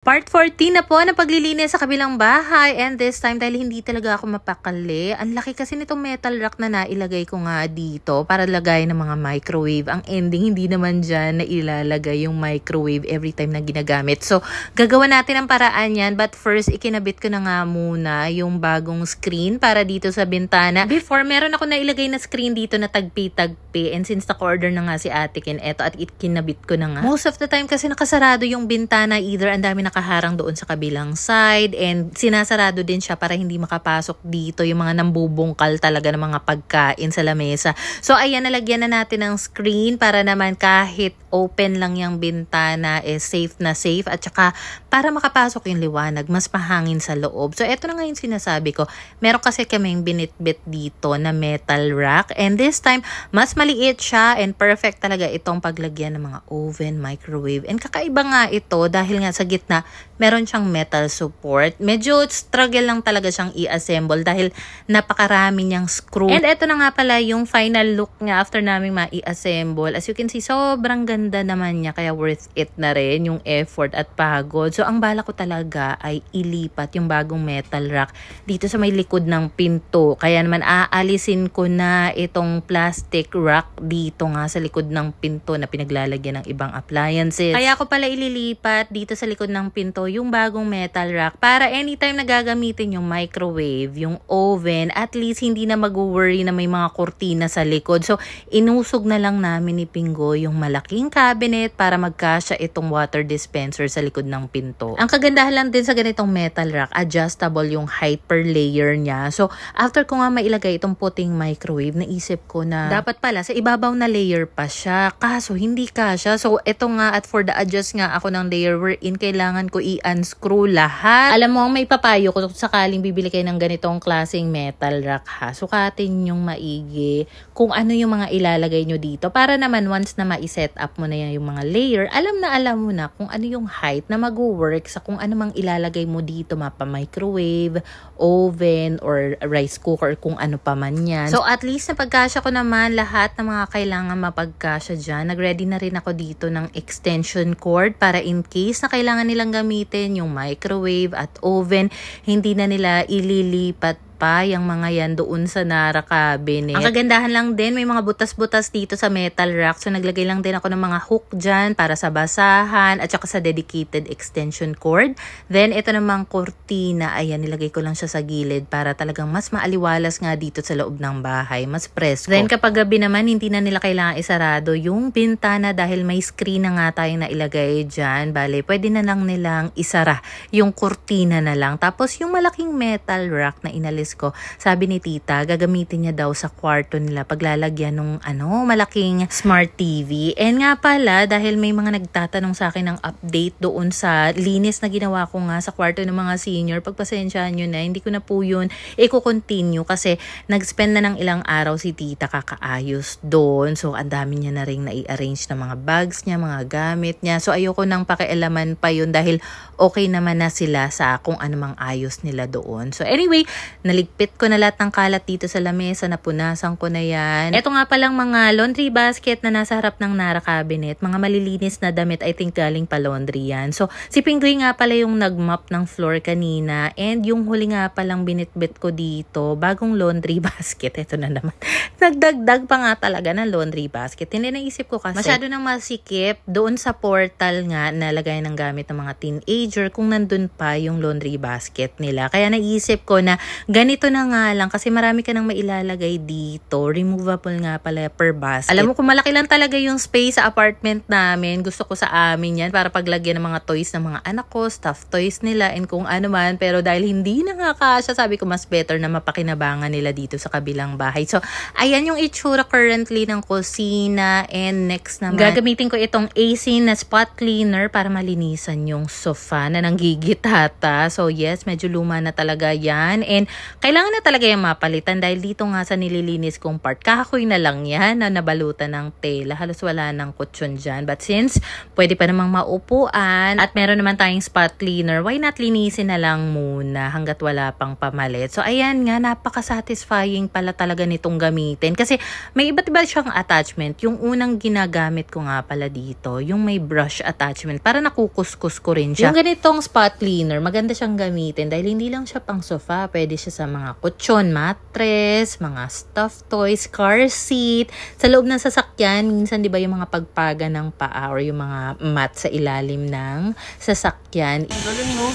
Part 14 na po na paglilinis sa kabilang bahay, and this time dahil hindi talaga ako mapakali. Ang laki kasi nitong metal rack na nailagay ko nga dito para lagay ng mga microwave. Ang ending hindi naman dyan na ilalagay yung microwave every time na ginagamit. So gagawa natin ang paraan yan, but first ikinabit ko na nga muna yung bagong screen para dito sa bintana. Before meron ako nailagay na screen dito na tagpi-tagpi, and since naka-order na nga si Ate Ken, eto at ikinabit ko na nga. Most of the time kasi nakasarado yung bintana, either ang dami nakaharang doon sa kabilang side, and sinasarado din siya para hindi makapasok dito yung mga nambubungkal talaga ng mga pagkain sa lamesa. So ayan, nalagyan na natin ng screen para naman kahit open lang yung bintana safe na safe, at saka para makapasok yung liwanag, mas mahangin sa loob. So eto na nga yung sinasabi ko, meron kasi kaming binitbit dito na metal rack, and this time mas maliit siya, and perfect talaga itong paglagyan ng mga oven, microwave, and kakaiba nga ito dahil nga sa gitna meron siyang metal support. Medyo struggle lang talaga siyang i-assemble dahil napakarami niyang screw. And eto na nga pala yung final look niya after naming ma-i-assemble. As you can see, sobrang ganda naman niya, kaya worth it na rin yung effort at pagod. So ang bala ko talaga ay ilipat yung bagong metal rack dito sa may likod ng pinto. Kaya naman aalisin ko na itong plastic rack dito nga sa likod ng pinto na pinaglalagyan ng ibang appliances. Kaya ko pala ililipat dito sa likod ng pinto yung bagong metal rack para anytime na gagamitin yung microwave, yung oven, at least hindi na mag-worry na may mga kurtina sa likod. So inusog na lang namin ni Pingo yung malaking cabinet para magkasya itong water dispenser sa likod ng pinto. Ang kagandahan lang din sa ganitong metal rack, adjustable yung height per layer niya. So after ko nga mailagay itong puting microwave, naisip ko na dapat pala sa ibabaw na layer pa siya, kaso hindi kasya. So ito nga, at for the adjust nga ako ng layer wherein kailangan ko i-unscrew lahat. Alam mo, may papayo ko sakaling bibili kayo ng ganitong klaseng metal rack, ha. Sukatin yung maigi kung ano yung mga ilalagay nyo dito para naman once na ma-set up mo na yan yung mga layer, alam mo na kung ano yung height na mag-work sa kung ano mang ilalagay mo dito, mapa-microwave, oven, or rice cooker, kung ano pa man yan. So at least napagkasya ko naman lahat ng mga kailangan mapagkasya dyan. Nag-ready na rin ako dito ng extension cord para in case na kailangan nilang gamitin yung microwave at oven, hindi na nila ililipat pa yung mga yan doon sa Nara cabinet. Ang kagandahan lang din, may mga butas-butas dito sa metal rack. So naglagay lang din ako ng mga hook dyan para sa basahan at saka sa dedicated extension cord. Then ito namang kurtina, ayan, nilagay ko lang siya sa gilid para talagang mas maaliwalas nga dito sa loob ng bahay, mas presko. Then kapag gabi naman, hindi na nila kailangan isarado yung bintana dahil may screen na nga tayong nailagay dyan. Bale, pwede na lang nilang isara yung kurtina na lang. Tapos yung malaking metal rack na inalis ko, sabi ni tita, gagamitin niya daw sa kwarto nila paglalagyan ng malaking smart TV. And nga pala, dahil may mga nagtatanong sa akin ng update doon sa linis na ginawa ko nga sa kwarto ng mga senior, pagpasensyahan nyo na, hindi ko na po yun i-continue kasi nag-spend na ng ilang araw si tita kakaayos doon. So ang dami niya na rin na-i-arrange ng mga bags niya, mga gamit niya. So ayoko nang pakialaman pa yun dahil okay naman na sila sa kung anumang ayos nila doon. So anyway, naligpit ko na lahat ng kalat dito sa lamesa, napunasan ko na yan. Ito nga palang mga laundry basket na nasa harap ng Nara cabinet, mga malilinis na damit, I think galing pa laundry yan. So si Pinggoy nga pala yung nagmop ng floor kanina, and yung huli nga palang binitbit ko dito, bagong laundry basket. Ito na naman. Nagdagdag pa nga talaga ng laundry basket. Hindi, naisip ko kasi masyado nang masikip doon sa portal nga na lagay ng gamit ng mga teenager kung nandun pa yung laundry basket nila. Kaya naisip ko na ganito na nga lang kasi marami ka nang mailalagay dito. Removable nga pala per basket. Alam mo, kung malaki lang talaga yung space sa apartment namin, gusto ko sa amin yan para paglagyan ng mga toys ng mga anak ko, stuffed toys nila, and kung ano man. Pero dahil hindi na nga kasya, sabi ko mas better na mapakinabangan nila dito sa kabilang bahay. So ayan yung itsura currently ng kusina, and next naman gagamitin ko itong AC na spot cleaner para malinisan yung sofa na nanggigitata. So yes, medyo luma na talaga yan, and Kailangan na talaga yung mapalitan dahil dito nga sa nililinis kong part, kahoy na lang yan na nabalutan ng tela. Halos wala ng kutsyon dyan. But since pwede pa namang maupuan at meron naman tayong spot cleaner, why not linisin na lang muna hanggat wala pang pamalit. So ayan nga, napaka-satisfying pala talaga nitong gamitin. Kasi may iba't iba siyang attachment. Yung unang ginagamit ko nga pala dito, yung may brush attachment. Para nakukuskus ko rin siya. Yung ganitong spot cleaner, maganda siyang gamitin dahil hindi lang siya pang sofa. Pwede siya sa mga kutsyon, mattress, mga stuffed toys, car seat. Sa loob ng sasakyan, minsan 'di ba yung mga pagpaga ng paa or yung mga mat sa ilalim ng sasakyan. Ang galing, no?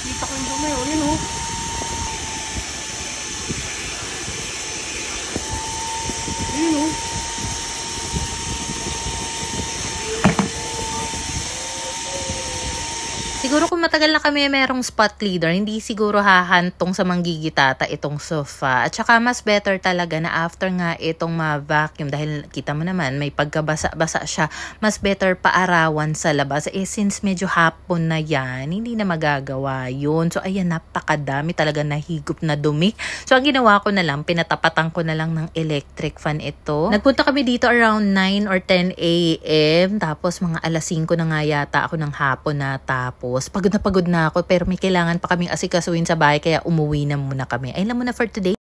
Kita ko yung dumi, oh, yun, oh. Yun, oh. Siguro kung matagal na kami merong spot cleaner, hindi siguro hahantong sa manggigitata itong sofa. At saka mas better talaga na after nga itong ma-vacuum, dahil kita mo naman may pagkabasa-basa siya, mas better paarawan sa labas. Since medyo hapon na yan, hindi na magagawa yun. So ayan, napakadami talaga nahigop na dumi. So ang ginawa ko na lang, pinatapatan ko na lang ng electric fan ito. Nagpunta kami dito around 9 or 10 a.m. Tapos mga alas 5 na nga yata ako ng hapon na tapos. Pagod na ako pero may kailangan pa kaming asikasuhin sa bahay kaya umuwi na muna kami. Ayun lang muna for today.